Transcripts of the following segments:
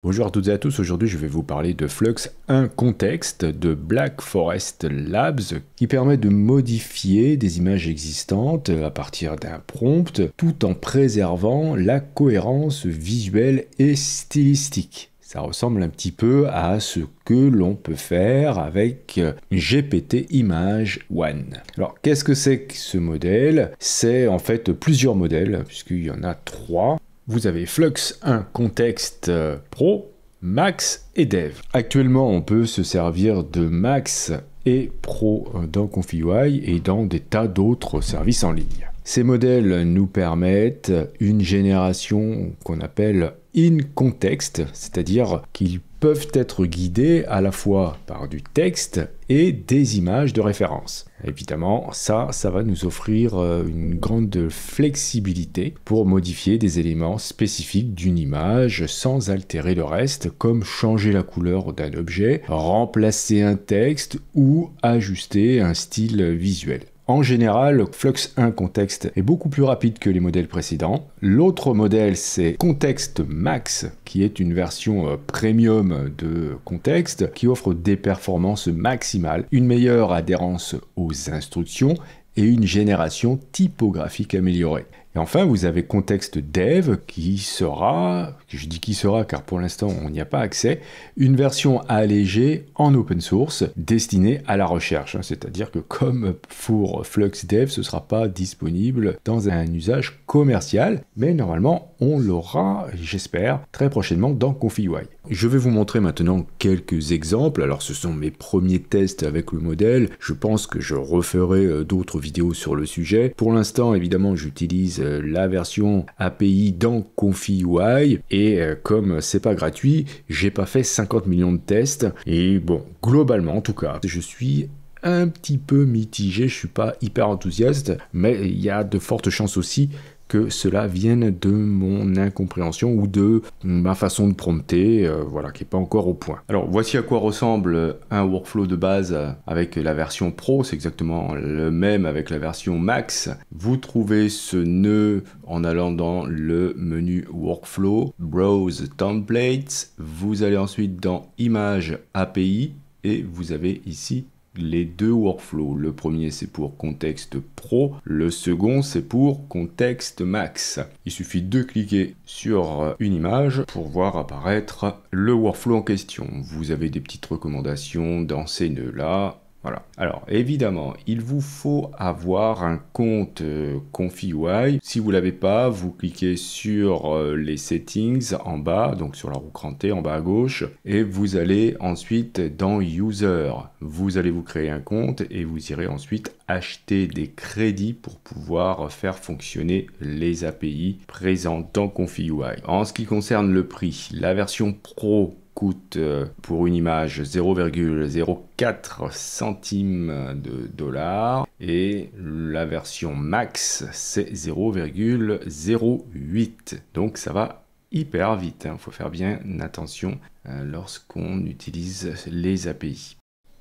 Bonjour à toutes et à tous, aujourd'hui je vais vous parler de Flux, un contexte de Black Forest Labs qui permet de modifier des images existantes à partir d'un prompt tout en préservant la cohérence visuelle et stylistique. Ça ressemble un petit peu à ce que l'on peut faire avec GPT Image One. Alors qu'est-ce que c'est que ce modèle? C'est en fait plusieurs modèles puisqu'il y en a trois. Vous avez Flux 1 Contexte Pro, Max et Dev. Actuellement, on peut se servir de Max et Pro dans ConfigUI et dans des tas d'autres services en ligne. Ces modèles nous permettent une génération qu'on appelle in context, c'est-à-dire qu'ils peuvent être guidés à la fois par du texte et des images de référence. Évidemment, ça va nous offrir une grande flexibilité pour modifier des éléments spécifiques d'une image sans altérer le reste, comme changer la couleur d'un objet, remplacer un texte ou ajuster un style visuel. En général, Flux 1 Contexte est beaucoup plus rapide que les modèles précédents. L'autre modèle, c'est Contexte Max, qui est une version premium de Contexte, qui offre des performances maximales, une meilleure adhérence aux instructions et une génération typographique améliorée. Et enfin, vous avez Contexte Dev qui sera, je dis qui sera car pour l'instant on n'y a pas accès, une version allégée en open source destinée à la recherche. C'est-à-dire que comme pour Flux Dev, ce ne sera pas disponible dans un usage commercial, mais normalement on l'aura, j'espère, très prochainement dans ConfigUI. Je vais vous montrer maintenant quelques exemples. Alors ce sont mes premiers tests avec le modèle. Je pense que je referai d'autres vidéos sur le sujet. Pour l'instant, évidemment, j'utilise la version API dans ConfigUI et comme c'est pas gratuit, j'ai pas fait 50 millions de tests. Et bon, globalement en tout cas, je suis un petit peu mitigé, je suis pas hyper enthousiaste, mais il y a de fortes chances aussi que cela vienne de mon incompréhension ou de ma façon de prompter, voilà, qui n'est pas encore au point. Alors voici à quoi ressemble un workflow de base avec la version Pro, c'est exactement le même avec la version Max. Vous trouvez ce nœud en allant dans le menu Workflow, Browse Templates, vous allez ensuite dans Image API et vous avez ici les deux workflows. Le premier c'est pour Contexte Pro, le second c'est pour Contexte Max. Il suffit de cliquer sur une image pour voir apparaître le workflow en question. Vous avez des petites recommandations dans ces nœuds-là. Voilà. Alors évidemment, il vous faut avoir un compte ConfigUI. Si vous ne l'avez pas, vous cliquez sur les settings en bas, donc sur la roue crantée en bas à gauche, et vous allez ensuite dans User. Vous allez vous créer un compte et vous irez ensuite acheter des crédits pour pouvoir faire fonctionner les API présentes dans ConfigUI. En ce qui concerne le prix, la version Pro coûte pour une image 0,04 centimes de dollars et la version max c'est 0,08. Donc ça va hyper vite, faut faire bien attention lorsqu'on utilise les API.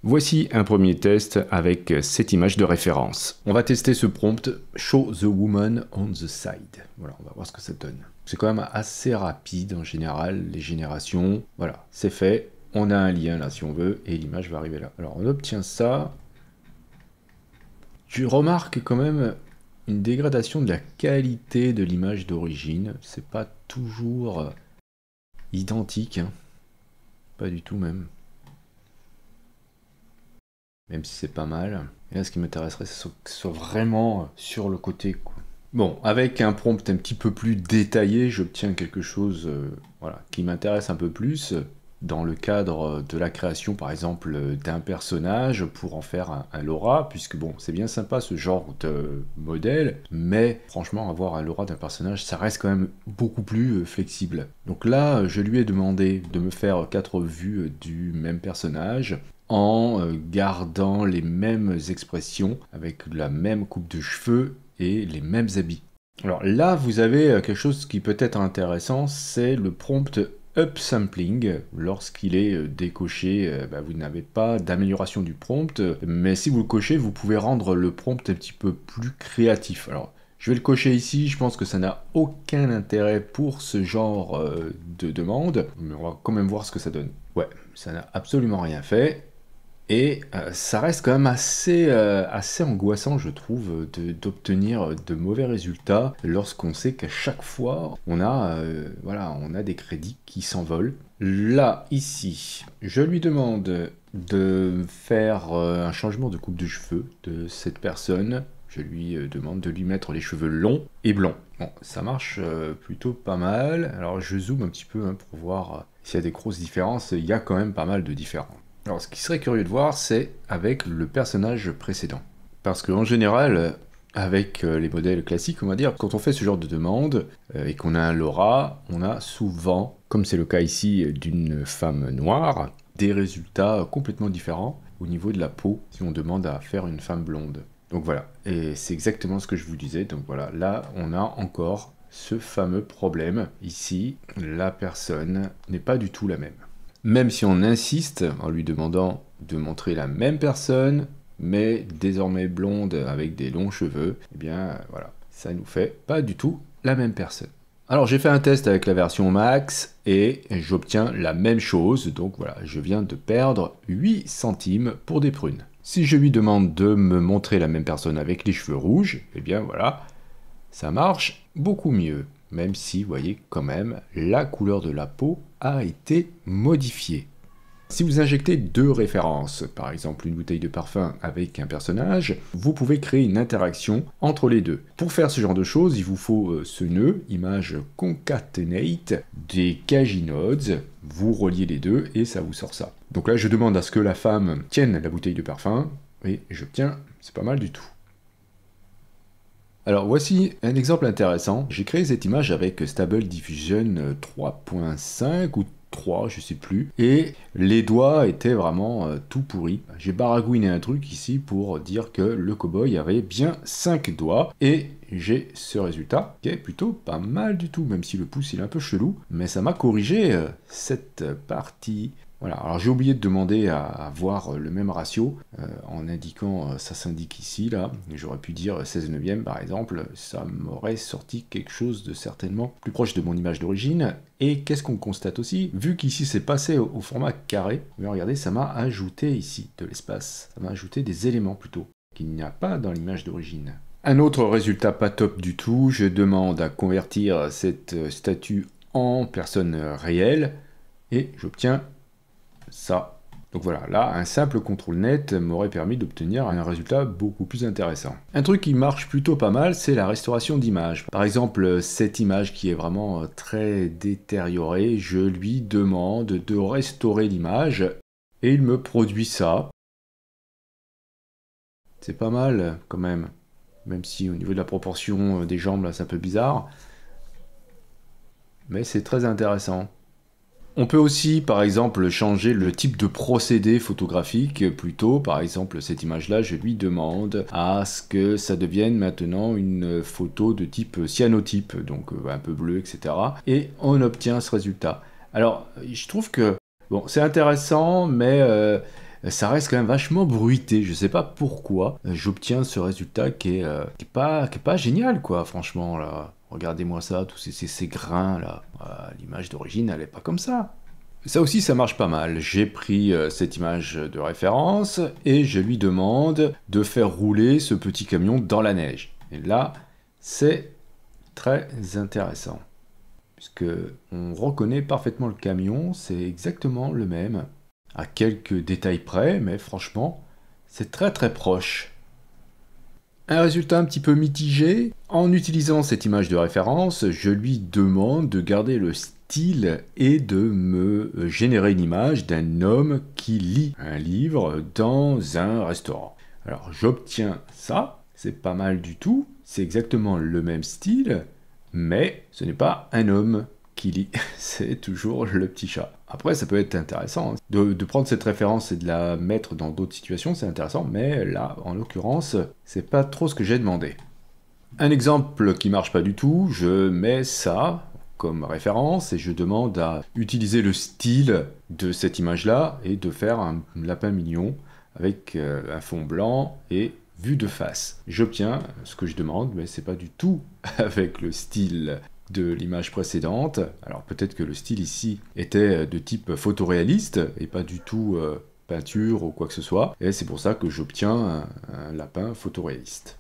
Voici un premier test avec cette image de référence. On va tester ce prompt « Show the woman on the side ». Voilà, on va voir ce que ça donne. C'est quand même assez rapide en général, les générations. Voilà, c'est fait. On a un lien là si on veut et l'image va arriver là. Alors on obtient ça. Je remarque quand même une dégradation de la qualité de l'image d'origine. C'est pas toujours identique, hein. Pas du tout même. Même si c'est pas mal. Et là, ce qui m'intéresserait, c'est que ce soit vraiment sur le côté, quoi. Bon, avec un prompt un petit peu plus détaillé, j'obtiens quelque chose voilà, qui m'intéresse un peu plus dans le cadre de la création, par exemple, d'un personnage pour en faire un Laura, puisque bon, c'est bien sympa ce genre de modèle, mais franchement, avoir un Laura d'un personnage, ça reste quand même beaucoup plus flexible. Donc là, je lui ai demandé de me faire 4 vues du même personnage, en gardant les mêmes expressions, avec la même coupe de cheveux et les mêmes habits. Alors là, vous avez quelque chose qui peut être intéressant, c'est le prompt upsampling. Lorsqu'il est décoché, vous n'avez pas d'amélioration du prompt, mais si vous le cochez, vous pouvez rendre le prompt un petit peu plus créatif. Alors, Je vais le cocher ici, je pense que ça n'a aucun intérêt pour ce genre de demande, mais on va quand même voir ce que ça donne. Ouais, ça n'a absolument rien fait. Et ça reste quand même assez angoissant, je trouve, d'obtenir de mauvais résultats lorsqu'on sait qu'à chaque fois, on a des crédits qui s'envolent. Là, ici, je lui demande de faire un changement de coupe de cheveux de cette personne. Je lui demande de lui mettre les cheveux longs et blonds. Bon, ça marche plutôt pas mal. Alors, je zoome un petit peu pour voir s'il y a des grosses différences. Il y a quand même pas mal de différences. Alors, ce qui serait curieux de voir, c'est avec le personnage précédent. Parce qu'en général, avec les modèles classiques, on va dire, quand on fait ce genre de demande et qu'on a un LoRa, on a souvent, comme c'est le cas ici d'une femme noire, des résultats complètement différents au niveau de la peau si on demande à faire une femme blonde. Donc voilà, et c'est exactement ce que je vous disais. Donc voilà, là, on a encore ce fameux problème. Ici, la personne n'est pas du tout la même. Même si on insiste en lui demandant de montrer la même personne, mais désormais blonde avec des longs cheveux, eh bien voilà, ça nous fait pas du tout la même personne. Alors j'ai fait un test avec la version max et j'obtiens la même chose, donc voilà, je viens de perdre 8 centimes pour des prunes. Si je lui demande de me montrer la même personne avec les cheveux rouges, eh bien voilà, ça marche beaucoup mieux. Même si, vous voyez, quand même, la couleur de la peau a été modifiée. Si vous injectez deux références, par exemple une bouteille de parfum avec un personnage, vous pouvez créer une interaction entre les deux. Pour faire ce genre de choses, il vous faut ce nœud, image concatenate, des kg-nodes, vous reliez les deux et ça vous sort ça. Donc là, je demande à ce que la femme tienne la bouteille de parfum et j'obtiens, c'est pas mal du tout. Alors voici un exemple intéressant. J'ai créé cette image avec Stable Diffusion 3.5 ou 3, je sais plus. Et les doigts étaient vraiment tout pourris. J'ai baragouiné un truc ici pour dire que le cowboy avait bien 5 doigts. Et j'ai ce résultat qui est plutôt pas mal du tout, même si le pouce il est un peu chelou. Mais ça m'a corrigé cette partie. Voilà, alors j'ai oublié de demander à voir le même ratio en indiquant, ça s'indique ici, là, j'aurais pu dire 16 neuvième par exemple, ça m'aurait sorti quelque chose de certainement plus proche de mon image d'origine. Et qu'est-ce qu'on constate aussi? Vu qu'ici c'est passé au format carré, mais regardez, ça m'a ajouté ici de l'espace, ça m'a ajouté des éléments plutôt, qu'il n'y a pas dans l'image d'origine. Un autre résultat pas top du tout, je demande à convertir cette statue en personne réelle, et j'obtiens ça. Donc voilà, là, un simple contrôle net m'aurait permis d'obtenir un résultat beaucoup plus intéressant. Un truc qui marche plutôt pas mal, c'est la restauration d'image. Par exemple, cette image qui est vraiment très détériorée, je lui demande de restaurer l'image et il me produit ça. C'est pas mal quand même, même si au niveau de la proportion des jambes, là, c'est un peu bizarre. Mais c'est très intéressant. On peut aussi, par exemple, changer le type de procédé photographique. Plutôt, par exemple, cette image-là, je lui demande à ce que ça devienne maintenant une photo de type cyanotype, donc un peu bleu, etc. Et on obtient ce résultat. Alors, je trouve que, bon, c'est intéressant, mais ça reste quand même vachement bruité. Je sais pas pourquoi j'obtiens ce résultat qui est pas génial, quoi, franchement, là. Regardez-moi ça, tous ces grains là. L'image d'origine, elle est pas comme ça. Ça aussi, ça marche pas mal. J'ai pris cette image de référence et je lui demande de faire rouler ce petit camion dans la neige. Et là, c'est très intéressant. Puisque on reconnaît parfaitement le camion, c'est exactement le même. À quelques détails près, mais franchement, c'est très très proche. Un résultat un petit peu mitigé. En utilisant cette image de référence, je lui demande de garder le style et de me générer une image d'un homme qui lit un livre dans un restaurant. Alors j'obtiens ça, c'est pas mal du tout, c'est exactement le même style, mais ce n'est pas un homme qui lit, c'est toujours le petit chat. Après, ça peut être intéressant de prendre cette référence et de la mettre dans d'autres situations, c'est intéressant, mais là, en l'occurrence, c'est pas trop ce que j'ai demandé. Un exemple qui marche pas du tout, je mets ça comme référence et je demande à utiliser le style de cette image-là et de faire un lapin mignon avec un fond blanc et vue de face. J'obtiens ce que je demande, mais c'est pas du tout avec le style de l'image précédente. Alors peut-être que le style ici était de type photoréaliste et pas du tout peinture ou quoi que ce soit, et c'est pour ça que j'obtiens un lapin photoréaliste.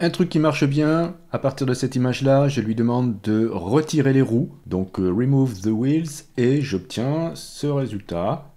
Un truc qui marche bien, à partir de cette image-là, je lui demande de retirer les roues, donc remove the wheels, et j'obtiens ce résultat,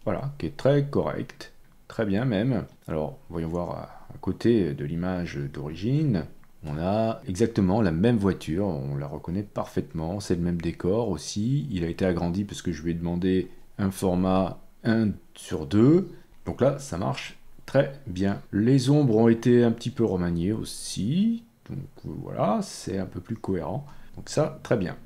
voilà, qui est très correct, très bien même. Alors, voyons voir à côté de l'image d'origine, on a exactement la même voiture, on la reconnaît parfaitement, c'est le même décor aussi, il a été agrandi parce que je lui ai demandé un format 1/2, donc là, ça marche très bien. Les ombres ont été un petit peu remaniées aussi, donc voilà, c'est un peu plus cohérent. Donc ça, très bien.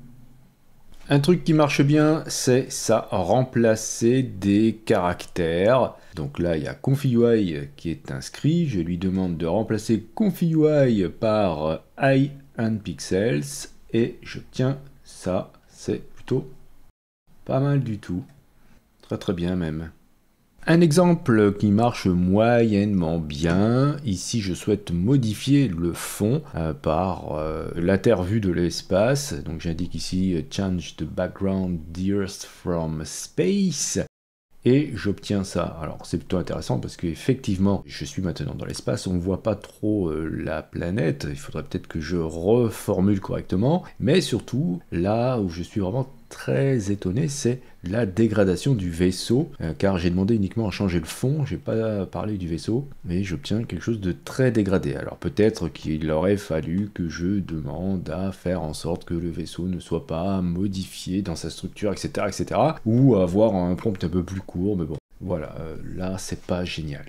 Un truc qui marche bien, c'est ça, remplacer des caractères. Donc là, il y a ConfigUI qui est inscrit. Je lui demande de remplacer ConfigUI par Eye and Pixels et j'obtiens ça. C'est plutôt pas mal du tout. Très très bien même. Un exemple qui marche moyennement bien, ici je souhaite modifier le fond par l'intervue de l'espace, donc j'indique ici Change the background Earth from space, et j'obtiens ça. Alors c'est plutôt intéressant parce qu'effectivement je suis maintenant dans l'espace, on ne voit pas trop la planète, il faudrait peut-être que je reformule correctement, mais surtout là où je suis vraiment très étonné, c'est la dégradation du vaisseau, car j'ai demandé uniquement à changer le fond, j'ai pas parlé du vaisseau, mais j'obtiens quelque chose de très dégradé. Alors peut-être qu'il aurait fallu que je demande à faire en sorte que le vaisseau ne soit pas modifié dans sa structure, etc., etc., ou avoir un prompt un peu plus court, mais bon, voilà, là c'est pas génial.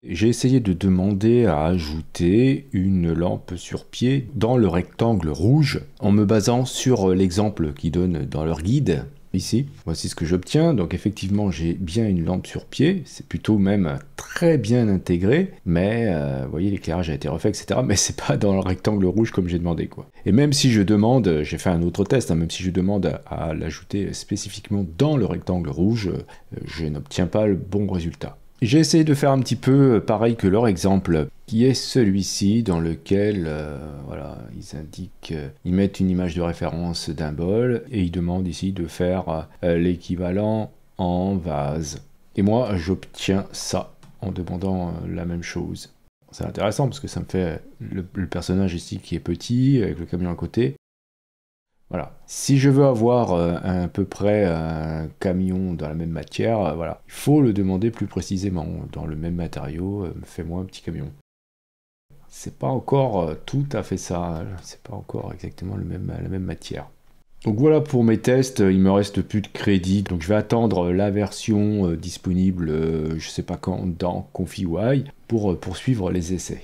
J'ai essayé de demander à ajouter une lampe sur pied dans le rectangle rouge en me basant sur l'exemple qu'ils donnent dans leur guide. Ici, voici ce que j'obtiens. Donc effectivement, j'ai bien une lampe sur pied. C'est plutôt même très bien intégré. Mais vous voyez, l'éclairage a été refait, etc. Mais c'est pas dans le rectangle rouge comme j'ai demandé, quoi. Et même si je demande, j'ai fait un autre test, hein, même si je demande à l'ajouter spécifiquement dans le rectangle rouge, je n'obtiens pas le bon résultat. J'ai essayé de faire un petit peu pareil que leur exemple, qui est celui-ci, dans lequel voilà, ils indiquent, ils mettent une image de référence d'un bol, et ils demandent ici de faire l'équivalent en vase. Et moi, j'obtiens ça en demandant la même chose. C'est intéressant parce que ça me fait le personnage ici qui est petit, avec le camion à côté. Voilà. Si je veux avoir à peu près un camion dans la même matière, voilà, il faut le demander plus précisément. Dans le même matériau, fais-moi un petit camion. C'est pas encore tout à fait ça, c'est pas encore exactement la même matière. Donc voilà pour mes tests, il me reste plus de crédit, donc je vais attendre la version disponible, je sais pas quand, dans ConfigUI, pour poursuivre les essais.